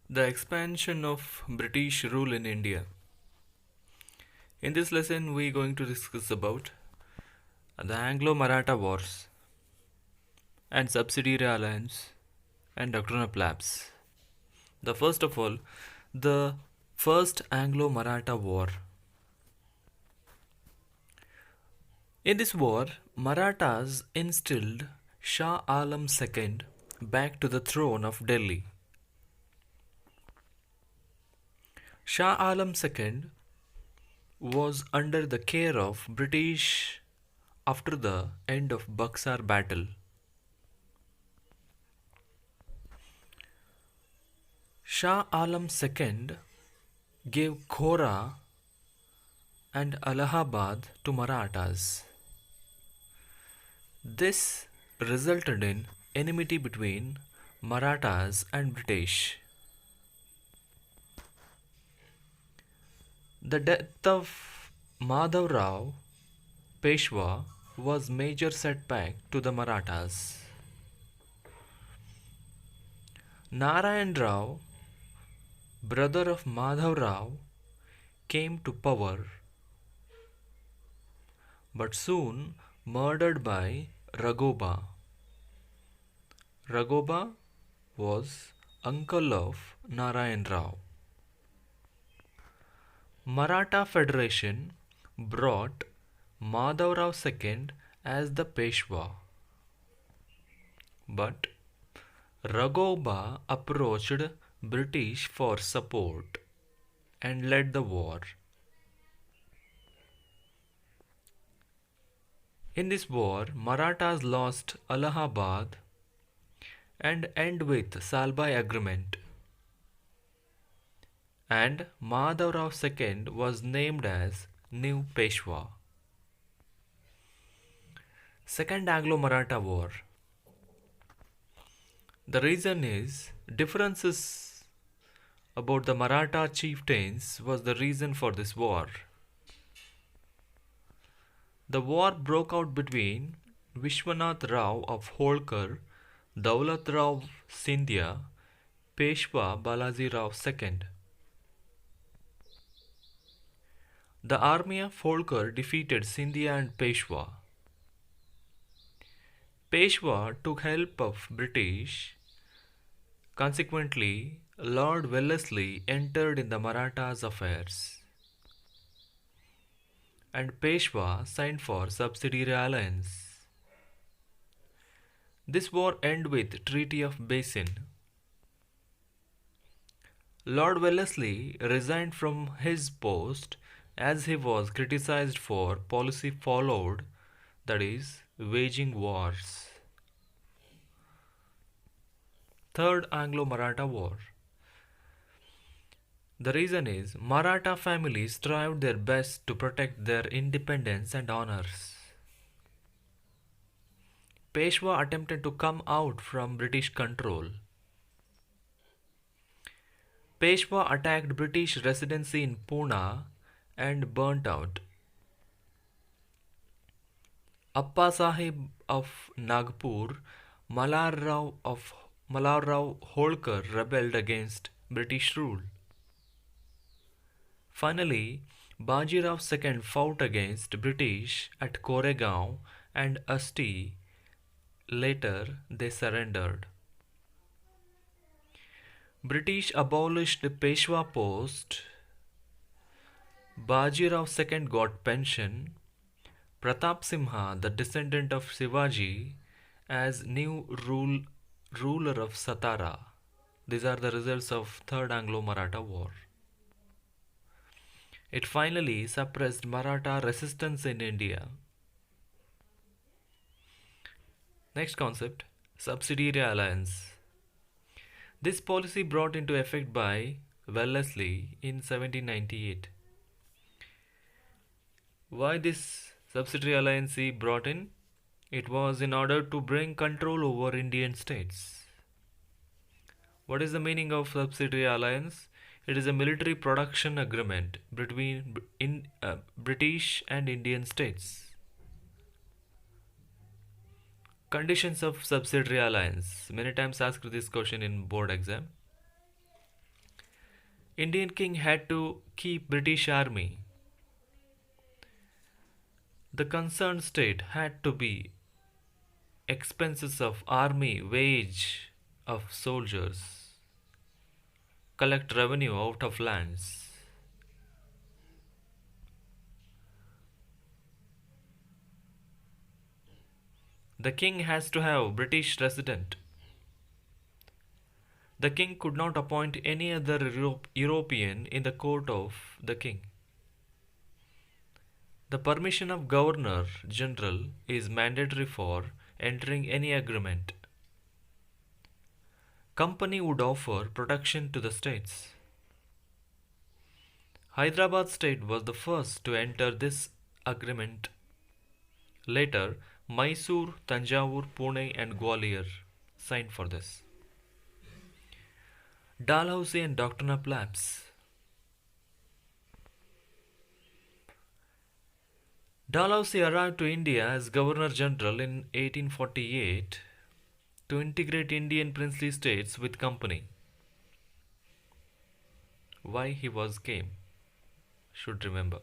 The expansion of British rule in India. In this lesson, we are going to discuss about the Anglo-Maratha Wars and subsidiary alliance and doctrine of lapse. The first of all, the First Anglo-Maratha War. In this war, Marathas instilled Shah Alam II back to the throne of Delhi. Shah Alam II was under the care of British after the end of Buxar battle. Shah Alam II gave Khora and Allahabad to Marathas. This resulted in enmity between Marathas and British. The death of Madhav Rao Peshwa was major setback to the Marathas. Narayan Rao, brother of Madhav Rao, came to power but soon murdered by Raghoba. Raghoba was uncle of Narayan Rao. Maratha Federation brought Madhav Rao II as the Peshwa. But Raghoba approached British for support and led the war. In this war, Marathas lost Allahabad and end with Salbai Agreement. And Madhav Rao II was named as new Peshwa. Second Anglo-Maratha War. The reason is differences about the Maratha chieftains was the reason for this war. The war broke out between Vishwanath Rao of Holkar, Daulat Rao Scindia, Peshwa Balaji Rao II. The army of Holkar defeated Scindia and Peshwa. Peshwa took help of British. Consequently, Lord Wellesley entered in the Marathas' affairs, and Peshwa signed for subsidiary alliance. This war ended with Treaty of Basin. Lord Wellesley resigned from his post as he was criticized for policy followed, that is, waging wars. Third Anglo-Maratha War. The reason is Maratha families tried their best to protect their independence and honors. Peshwa attempted to come out from British control. Peshwa attacked British residency in Pune and burnt out. Appa Sahib of Nagpur, Malhar Rao Holkar rebelled against British rule. Finally, Baji Rao II fought against British at Koregaon and Asti. Later, they surrendered. British abolished the Peshwa post. Baji Rao II got pension. Pratap Simha, the descendant of Shivaji, as new ruler of Satara. These are the results of Third Anglo-Maratha War. It finally suppressed Maratha resistance in India. Next concept, subsidiary alliance. This policy brought into effect by Wellesley in 1798. Why this subsidiary alliance he brought in? It was in order to bring control over Indian states. What is the meaning of subsidiary alliance? It is a military production agreement between British and Indian states. Conditions of subsidiary alliance. Many times asked this question in board exam. Indian king had to keep British army. The concerned state had to be expenses of army, wage of soldiers, collect revenue out of lands. The king has to have British resident. The king could not appoint any other European in the court of the king. The permission of Governor General is mandatory for entering any agreement. Company would offer protection to the states. Hyderabad state was the first to enter this agreement. Later, Mysore, Tanjavur, Pune, and Gwalior signed for this. Dalhousie and doctrine of lapse. Dalhousie arrived to India as Governor General in 1848 to integrate Indian princely states with company. Why he was came, should remember.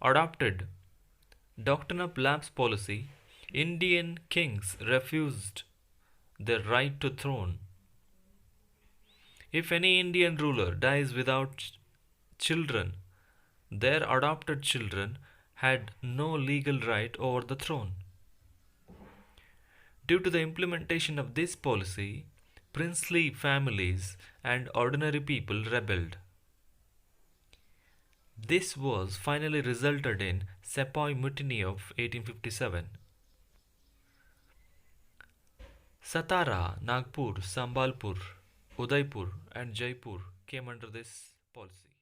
Adopted doctrine of lapse policy, Indian kings refused their right to throne. If any Indian ruler dies without children, their adopted children had no legal right over the throne. Due to the implementation of this policy, princely families and ordinary people rebelled. This was finally resulted in Sepoy Mutiny of 1857. Satara, Nagpur, Sambalpur, Udaipur and Jaipur came under this policy.